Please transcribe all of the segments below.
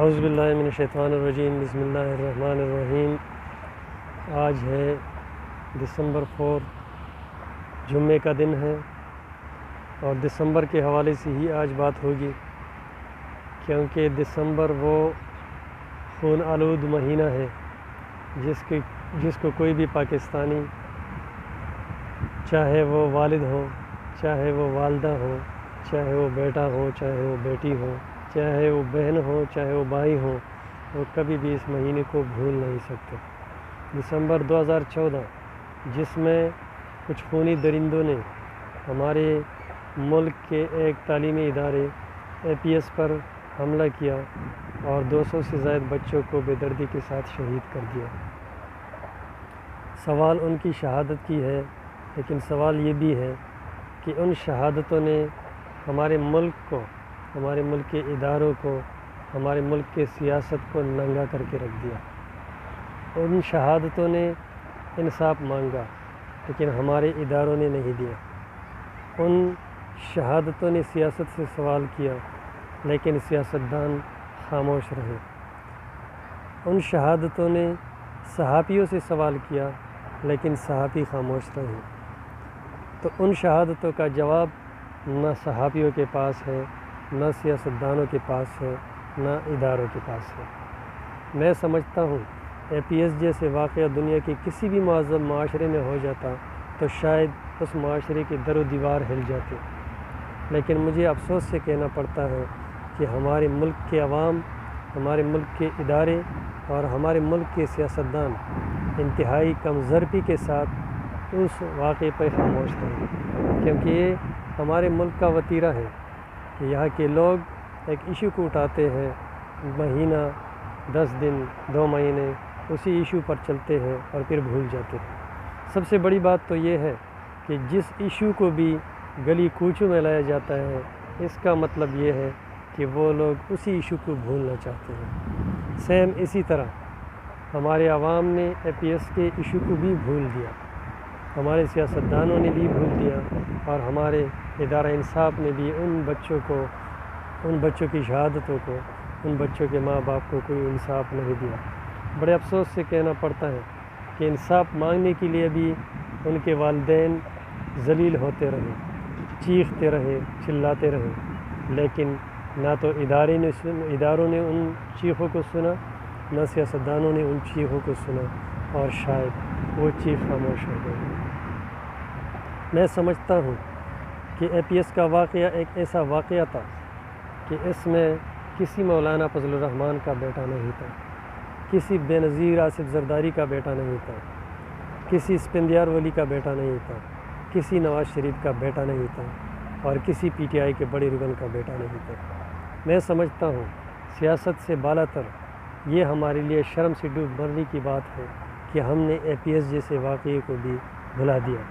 اعوذ باللہ من الشیطان الرجیم، بسم اللہ الرحمن الرحیم۔ آج ہے دسمبر 4، جمعے کا دن ہے، اور دسمبر کے حوالے سے ہی آج بات ہوگی، کیونکہ دسمبر وہ خون آلود مہینہ ہے جس کو کوئی بھی پاکستانی، چاہے وہ والد ہو، چاہے وہ والدہ ہو، چاہے وہ بیٹا ہو، چاہے وہ بیٹی ہو، چاہے وہ بہن ہو، چاہے وہ بھائی ہو، وہ کبھی بھی اس مہینے کو بھول نہیں سکتے۔ دسمبر 2014، جس میں کچھ خونی درندوں نے ہمارے ملک کے ایک تعلیمی ادارے APS پر حملہ کیا اور 200 سے زائد بچوں کو بے دردی کے ساتھ شہید کر دیا۔ سوال ان کی شہادت کی ہے، لیکن سوال یہ بھی ہے کہ ان شہادتوں نے ہمارے ملک کو، ہمارے ملک کے اداروں کو، ہمارے ملک کے سیاست کو ننگا کر کے رکھ دیا۔ ان شہادتوں نے انصاف مانگا، لیکن ہمارے اداروں نے نہیں دیا۔ ان شہادتوں نے سیاست سے سوال کیا، لیکن سیاستدان خاموش رہے۔ ان شہادتوں نے صحافیوں سے سوال کیا، لیکن صحافی خاموش رہے۔ تو ان شہادتوں کا جواب نہ صحافیوں کے پاس ہے، نہ سیاستدانوں کے پاس ہے، نہ اداروں کے پاس ہے۔ میں سمجھتا ہوں APS جیسے واقعہ دنیا کے کسی بھی معظم معاشرے میں ہو جاتا تو شاید اس معاشرے کے در و دیوار ہل جاتے، لیکن مجھے افسوس سے کہنا پڑتا ہے کہ ہمارے ملک کے عوام، ہمارے ملک کے ادارے اور ہمارے ملک کے سیاستدان انتہائی کم ظرفی کے ساتھ اس واقعے پر خاموش رہے، کیونکہ یہ ہمارے ملک کا وتیرہ ہے کہ یہاں کے لوگ ایک ایشو کو اٹھاتے ہیں، مہینہ، 10 دن، 2 مہینے اسی ایشو پر چلتے ہیں اور پھر بھول جاتے ہیں۔ سب سے بڑی بات تو یہ ہے کہ جس ایشو کو بھی گلی کوچوں میں لایا جاتا ہے، اس کا مطلب یہ ہے کہ وہ لوگ اسی ایشو کو بھولنا چاہتے ہیں۔ سیم اسی طرح ہمارے عوام نے APS کے ایشو کو بھی بھول دیا، ہمارے سیاستدانوں نے بھی بھول دیا، اور ہمارے ادارہ انصاف نے بھی ان بچوں کی شہادتوں کو، ان بچوں کے ماں باپ کو کوئی انصاف نہیں دیا۔ بڑے افسوس سے کہنا پڑتا ہے کہ انصاف مانگنے کے لیے بھی ان کے والدین ذلیل ہوتے رہے، چیختے رہے، چلاتے رہے، لیکن نہ تو اداروں نے ان چیخوں کو سنا، نہ سیاستدانوں نے ان چیخوں کو سنا، اور شاید وہ چیخ خاموش ہو گئے۔ میں سمجھتا ہوں کہ APS کا واقعہ ایک ایسا واقعہ تھا کہ اس میں کسی مولانا فضل الرحمان کا بیٹا نہیں تھا، کسی بے نظیر آصف زرداری کا بیٹا نہیں تھا، کسی اسفندیار ولی کا بیٹا نہیں تھا، کسی نواز شریف کا بیٹا نہیں تھا، اور کسی PTI کے بڑے رکن کا بیٹا نہیں تھا۔ میں سمجھتا ہوں سیاست سے بالا تر یہ ہمارے لیے شرم سے ڈوب مرنے کی بات ہے کہ ہم نے APS جیسے واقعے کو بھی بھلا دیا۔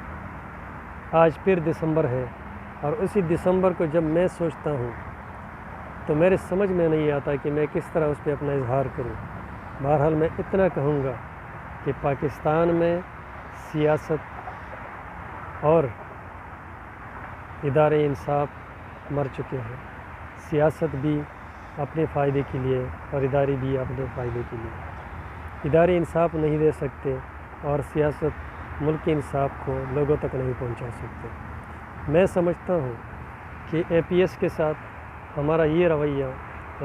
آج پھر دسمبر ہے، اور اسی دسمبر کو جب میں سوچتا ہوں تو میرے سمجھ میں نہیں آتا کہ میں کس طرح اس پہ اپنا اظہار کروں۔ بہرحال میں اتنا کہوں گا کہ پاکستان میں سیاست اور ادارے انصاف مر چکے ہیں۔ سیاست بھی اپنے فائدے کے لیے اور ادارے بھی اپنے فائدے کے لیے۔ ادارے انصاف نہیں دے سکتے، اور سیاست ملک کے انصاف کو لوگوں تک نہیں پہنچا سکتے۔ میں سمجھتا ہوں کہ APS کے ساتھ ہمارا یہ رویہ،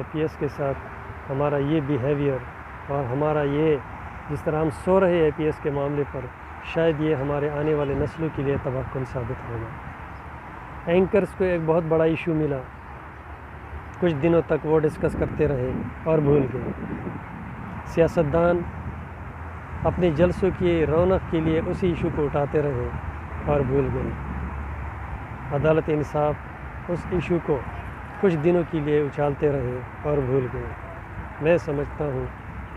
APS کے ساتھ ہمارا یہ بیہیویئر، اور ہمارا یہ جس طرح ہم سو رہے APS کے معاملے پر، شاید یہ ہمارے آنے والے نسلوں کے لیے تباہ کن ثابت ہوگا۔ اینکرز کو ایک بہت بڑا ایشو ملا، کچھ دنوں تک وہ ڈسکس کرتے رہے اور بھول گئے۔ سیاستدان اپنے جلسوں کی رونق کے لیے اسی ایشو کو اٹھاتے رہے اور بھول گئے۔ عدالت انصاف اس ایشو کو کچھ دنوں کے لیے اچھالتے رہے اور بھول گئے۔ میں سمجھتا ہوں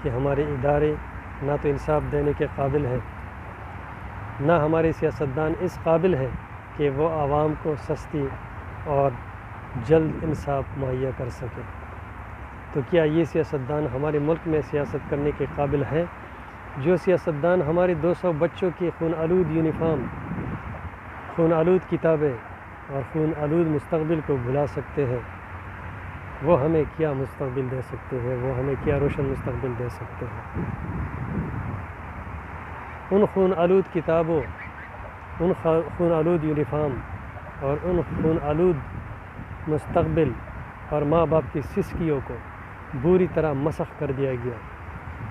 کہ ہمارے ادارے نہ تو انصاف دینے کے قابل ہیں، نہ ہمارے سیاستدان اس قابل ہیں کہ وہ عوام کو سستی اور جلد انصاف مہیا کر سکے۔ تو کیا یہ سیاستدان ہمارے ملک میں سیاست کرنے کے قابل ہیں؟ جو سیاستدان ہمارے 200 بچوں کی خون آلود یونیفارم، خون آلود کتابیں اور خون آلود مستقبل کو بھلا سکتے ہیں، وہ ہمیں کیا مستقبل دے سکتے ہیں، وہ ہمیں کیا روشن مستقبل دے سکتے ہیں۔ ان خون آلود کتابوں، ان خون آلود یونیفارم اور ان خون آلود مستقبل اور ماں باپ کی سسکیوں کو بری طرح مسخ کر دیا گیا۔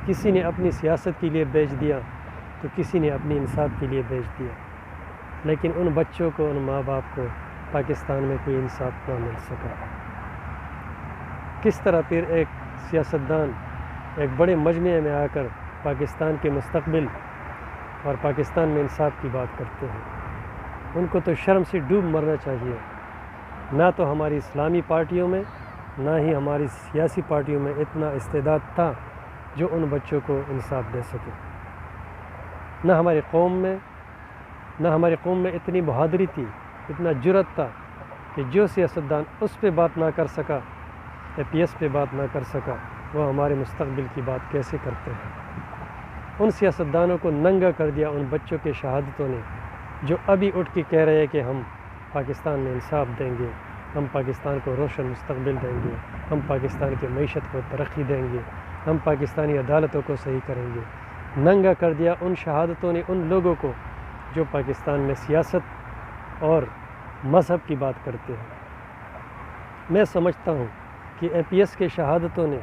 کسی نے اپنی سیاست کے لیے بیچ دیا تو کسی نے اپنی انصاف کے لیے بیچ دیا، لیکن ان بچوں کو، ان ماں باپ کو پاکستان میں کوئی انصاف نہ مل سکا۔ کس طرح پھر ایک سیاستدان ایک بڑے مجمع میں آ کر پاکستان کے مستقبل اور پاکستان میں انصاف کی بات کرتے ہیں۔ ان کو تو شرم سے ڈوب مرنا چاہیے۔ نہ تو ہماری اسلامی پارٹیوں میں، نہ ہی ہماری سیاسی پارٹیوں میں اتنا استعداد تھا جو ان بچوں کو انصاف دے سکے۔ نہ ہماری قوم میں اتنی بہادری تھی، اتنا جرأت تھا کہ جو سیاستدان اس پہ بات نہ کر سکا، اے پی ایس پہ بات نہ کر سکا، وہ ہمارے مستقبل کی بات کیسے کرتے ہیں۔ ان سیاستدانوں کو ننگا کر دیا ان بچوں کے شہادتوں نے، جو ابھی اٹھ کے کہہ رہے ہیں کہ ہم پاکستان میں انصاف دیں گے، ہم پاکستان کو روشن مستقبل دیں گے، ہم پاکستان کی معیشت کو ترقی دیں گے، ہم پاکستانی عدالتوں کو صحیح کریں گے۔ ننگا کر دیا ان شہادتوں نے ان لوگوں کو جو پاکستان میں سیاست اور مذہب کی بات کرتے ہیں۔ میں سمجھتا ہوں کہ اے پی ایس کے شہادتوں نے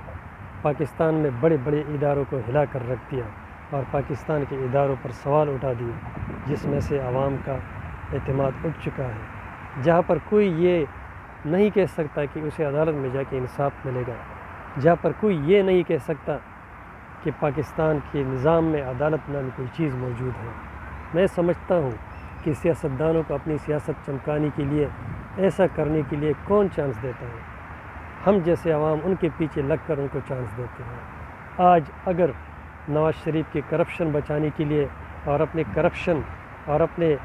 پاکستان میں بڑے بڑے اداروں کو ہلا کر رکھ دیا اور پاکستان کے اداروں پر سوال اٹھا دیے، جس میں سے عوام کا اعتماد اٹھ چکا ہے۔ جہاں پر کوئی یہ نہیں کہہ سکتا کہ اسے عدالت میں جا کے انصاف ملے گا، جہاں پر کوئی یہ نہیں کہہ سکتا کہ پاکستان کے نظام میں عدالت نامی کوئی چیز موجود ہے۔ میں سمجھتا ہوں کہ سیاستدانوں کو اپنی سیاست چمکانے کے لیے، ایسا کرنے کے لیے کون چانس دیتا ہے؟ ہم جیسے عوام ان کے پیچھے لگ کر ان کو چانس دیتے ہیں۔ آج اگر نواز شریف کے کرپشن بچانے کے لیے اور اپنے کرپشن اور اپنے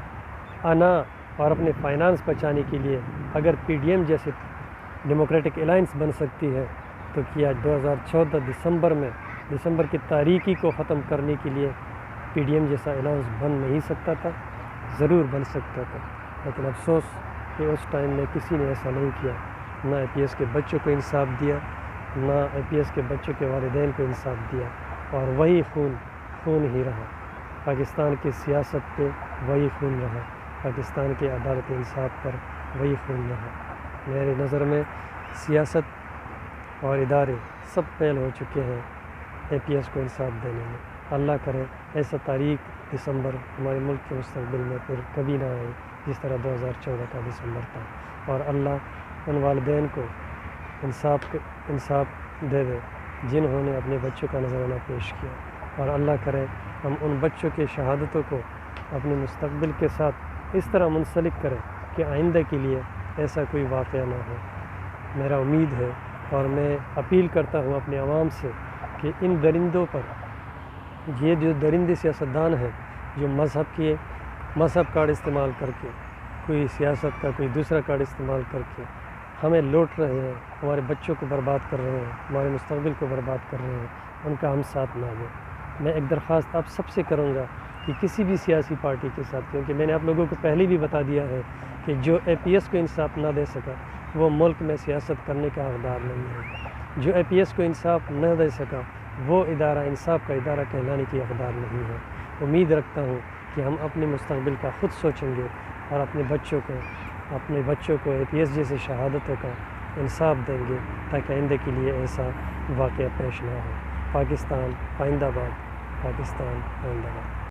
انا اور اپنے فائنانس بچانے کے لیے اگر پی ڈی ایم جیسے ڈیموکریٹک الائنس بن سکتی ہے، تو کیا 2014 دسمبر کی تاریکی کو ختم کرنے کے لیے پی ڈی ایم جیسا الائنس بن نہیں سکتا تھا؟ ضرور بن سکتا تھا، لیکن افسوس کہ اس ٹائم میں کسی نے ایسا نہیں کیا۔ نہ اے پی ایس کے بچوں کو انصاف دیا، نہ اے پی ایس کے بچوں کے والدین کو انصاف دیا، اور وہی خون ہی رہا پاکستان کی سیاست پہ، وہی خون رہا پاکستان کے عدالت انصاف پر، وہی خون رہا۔ میرے نظر میں سیاست اور ادارے سب فیل ہو چکے ہیں اے پی ایس کو انصاف دینے میں۔ اللہ کرے ایسا تاریخ دسمبر ہمارے ملک کے مستقبل میں پھر کبھی نہ آئے جس طرح 2014 کا دسمبر تھا، اور اللہ ان والدین کو انصاف دے دے جنہوں نے اپنے بچوں کا نذرانہ پیش کیا، اور اللہ کرے ہم ان بچوں کے شہادتوں کو اپنے مستقبل کے ساتھ اس طرح منسلک کریں کہ آئندہ کے لیے ایسا کوئی واقعہ نہ ہو۔ میرا امید ہے اور میں اپیل کرتا ہوں اپنے عوام سے کہ ان درندوں پر، یہ جو درندے سیاستدان ہیں جو مذہب کارڈ استعمال کر کے، کوئی سیاست کا کوئی دوسرا کارڈ استعمال کر کے ہمیں لوٹ رہے ہیں، ہمارے بچوں کو برباد کر رہے ہیں، ہمارے مستقبل کو برباد کر رہے ہیں، ان کا ہم ساتھ نہ دیں۔ میں ایک درخواست آپ سب سے کروں گا کہ کسی بھی سیاسی پارٹی کے ساتھ، کیونکہ میں نے آپ لوگوں کو پہلے بھی بتا دیا ہے کہ جو اے پی ایس کو انصاف نہ دے سکا وہ ملک میں سیاست کرنے کا حقدار نہیں ہے، جو اے پی ایس کو انصاف نہ دے سکا وہ ادارہ انصاف کا ادارہ کہلانے کی حقدار نہیں ہے۔ امید رکھتا ہوں کہ ہم اپنے مستقبل کا خود سوچیں گے اور اپنے بچوں کو اے پی ایس جیسے شہادتوں کا انصاف دیں گے، تاکہ آئندہ کے لیے ایسا واقعہ پیش نہ ہو۔ پاکستان آئندہ باد، پاکستان آئندہ باد۔